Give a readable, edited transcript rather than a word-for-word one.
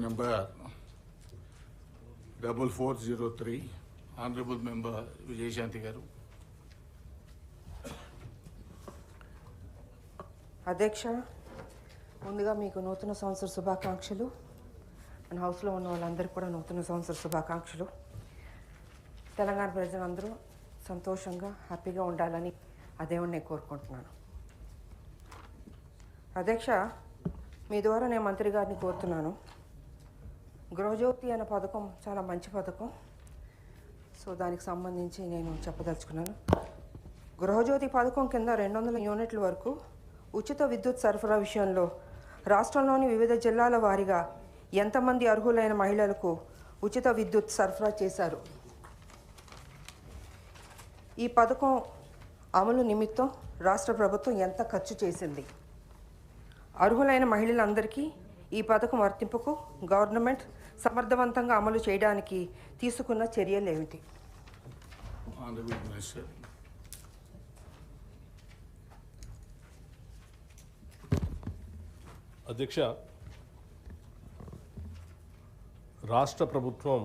number 4403, Honorable Member Vijay Shanti Garu. అధ్యక్ష, ముందుగా మీకు నూతన సంవత్సర శుభాకాంక్షలు. మన హౌస్లో ఉన్న వాళ్ళందరికీ కూడా నూతన సంవత్సర శుభాకాంక్షలు. తెలంగాణ ప్రజలందరూ సంతోషంగా హ్యాపీగా ఉండాలని ఆ దేవుడిని నేను కోరుకుంటున్నాను. అధ్యక్ష, మీ ద్వారా నేను మంత్రి గారిని కోరుతున్నాను. గృహజ్యోతి అనే పథకం చాలా మంచి పథకం. సో దానికి సంబంధించి నేను చెప్పదలుచుకున్నాను. గృహజ్యోతి పథకం కింద 200 యూనిట్ల వరకు ఉచిత విద్యుత్ సరఫరా విషయంలో రాష్ట్రంలోని వివిధ జిల్లాల వారీగా ఎంతమంది అర్హులైన మహిళలకు ఉచిత విద్యుత్ సరఫరా చేశారు? ఈ పథకం అమలు నిమిత్తం రాష్ట్ర ప్రభుత్వం ఎంత ఖర్చు చేసింది? అర్హులైన మహిళలందరికీ ఈ పథకం వర్తింపుకు గవర్నమెంట్ సమర్థవంతంగా అమలు చేయడానికి తీసుకున్న చర్యలు ఏమిటి? అధ్యక్ష, రాష్ట్ర ప్రభుత్వం